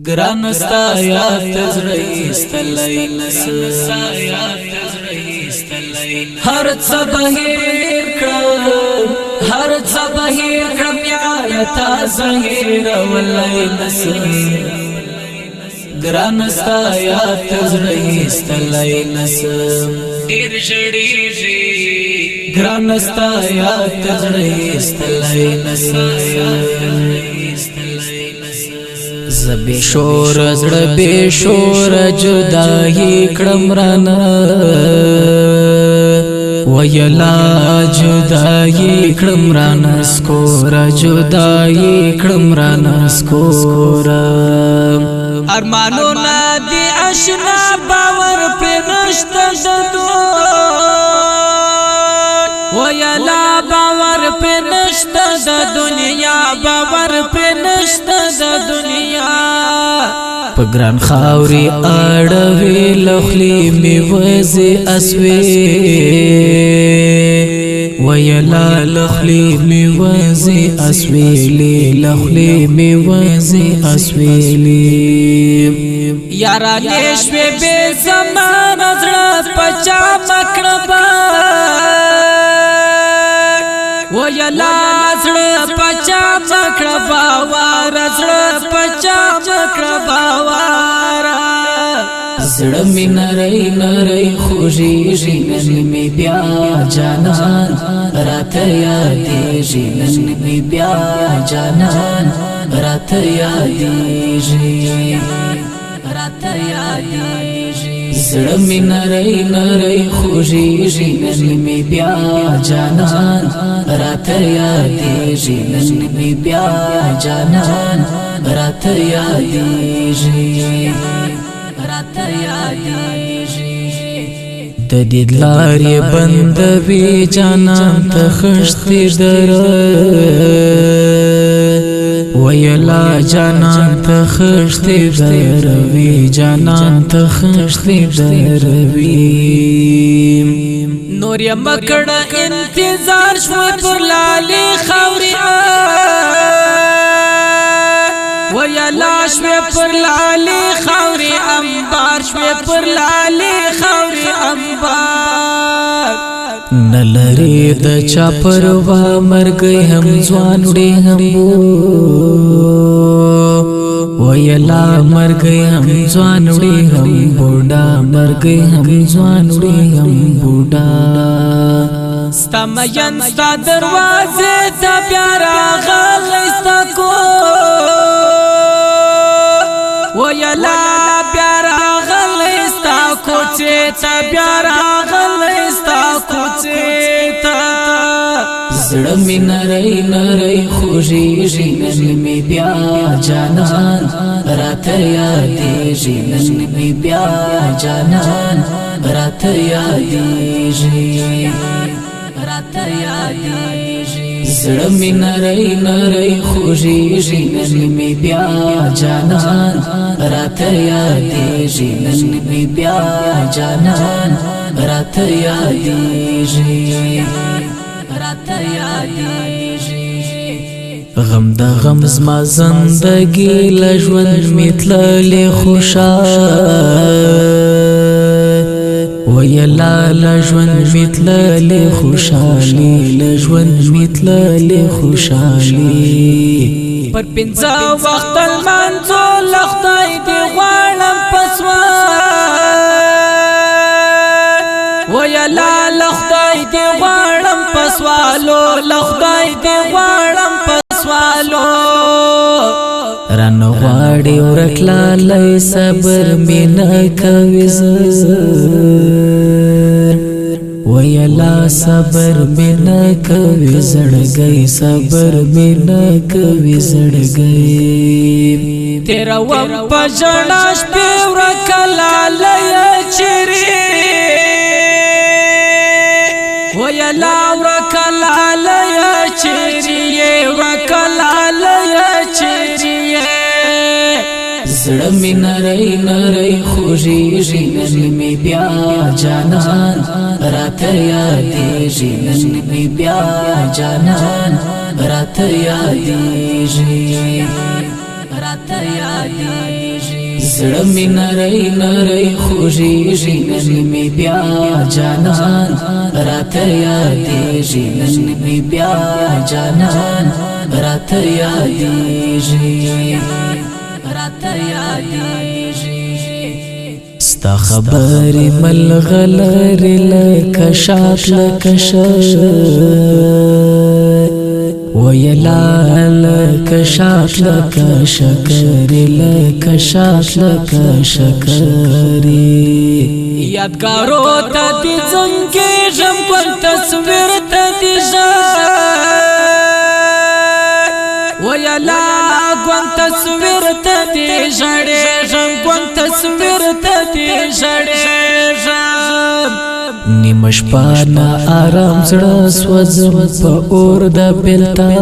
گران ستا یاد تزرعی استلای هر څه بهیر کړم هر څه بهیر کړم یا تا زهیر ولای نسیم گران ستا یاد تزرعی استلای نسیم ډیر ژړیږي گران ستا یاد تزرعی استلای نسیم زبی شور زړه به شور جدائی کړم رانا ویلا جدائی کړم رانا سکور جدائی کړم رانا سکور ارمانو ندی آشنا باور پر نشته ددو ویلا باور پر نشته د دنیا باور پر نشته د دنیا پگران خاوری آڑوی لخلی می وزی اسوی ویلا لخلی می وزی اسویلی لخلی می وزی اسویلی یارا نیشوی بی زمان ازرد پچا مکربا ویلا ازرد پچا مکربا وار ازرد پچا مکربا وارا زړه می نری نری خوږیږي نن می بیا جانان راته یادېږي نن می بیا جانان راته یادېږي راته یادېږي زړه می نری نری خوږیږي نن می بیا جانان راته یادېږي نن می بیا جانان راته یادېږي د دې لارې بندوي جانان ته خشتي در ویلا جانان ته خشتي دروي جانان ته خشتي دروي نور یې مکړه انتظار شو پر لالي خوري ویلا شوی پر لالی خوري انبار شوی پر لالی خوري انبار نلری د چا پروا مرګي هم ځوان وړي هم ویلا مرګي هم ځوان وړي هم بوډا مرګي هم ځوان وړي هم بوډا ستمین ستا دروازه ته بیا راغلی ستا کو ویلا بیا راغلی ستا کوڅې ته بیا راغلی ستا کوڅې ته زړه می نری نری خوږیږي نن می بیا جانان راته یادېږي نن می بیا جانان راته یادېږي راته یادېږي زړه می نری نری خوږیږي نن می بیا جانان راته یادېږي نن می بیا جانان راته یادېږي راته یادېږي غم د غم زما زندګي له ژوند می تللې خوشحال ویلا لژوند میتللی خوشحالی لژوند میتللی خوشحالی پر پنځه وخت المنځو لخدای دی غواړم پسوال ویلا لخدای دی غواړم پسوالو لخدای دی غواړم پسوالو رن غواړي ورکلا لای صبر مینا کوي ویلا صبر مینا کوي زړګي صبر مینا کوي زړګي تیرا وم پجړاش په ورکلا لای چری ویلا ورکلا لای چری ورکلا لای چری زړه می نری نری خوږیږي نن می بیا جانان راته یادېږي نن می بیا جانان راته یادېږي راته یادېږي زړه می نری نری خوږیږي نن می بیا جانان راته یادېږي نن می بیا جانان راته یادېږي راته یادېږي ستا خبرې ملغلرې لکه شات لکه ویلا لکه شات لکه شکرې لکه شات لکه شکرې یادګارو ته دې ځنګېږم ګل تصویر ته دې ویلا ګل تصویر ته دې ژړېږم ګل تصویر ته دې ژړېږم نیمه شپه نا آرام زړه سوځم په اور د بېلتان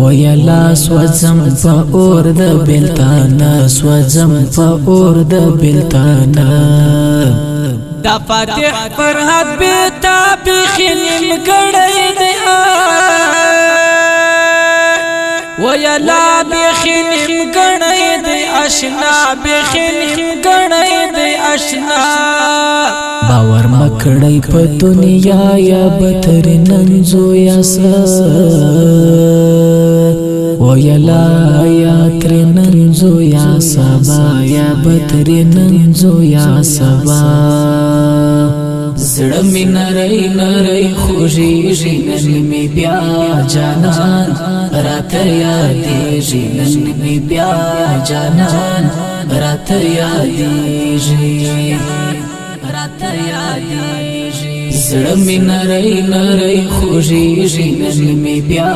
ویلا سوځم په اور د بېلتان سوځم په اور د بېلتان دا فاتح فرحت بیتا بیخي نیمګړی دی ویلا بیخي نیمګړی دی اشنا بیخي نیمګړی دی اشنا باور مکړی په دنیا یا بتر ننزو یا ویلا یا تر ننزو یا سبا یا بتر ننزو یا سبا زړه می نری نری خوږیږي نن می بیا جانان راته یادېږي نن می بیا جانان راته یادېږي راته یادېږي زړه می نری نری خوږیږي نن می بیا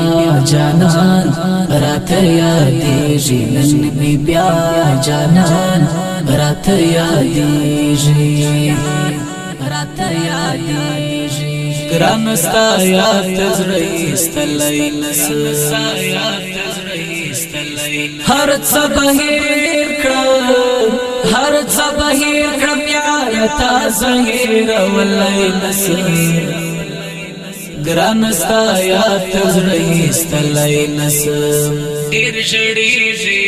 جانان راته یادېږي نن می بیا جانان راته یادېږي راته یادېږي ګران ستا یاد ته زړه ایستلی نسم هر څه بهیر کړم هر څه بهیر کړم یاره تا زهیرولی نسم ګران ستا یاد ته زړه ایستلی نسم ډېر ژړېږي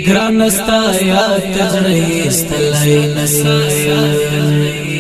ګران ستا یاد ته زړه ایستلی نسم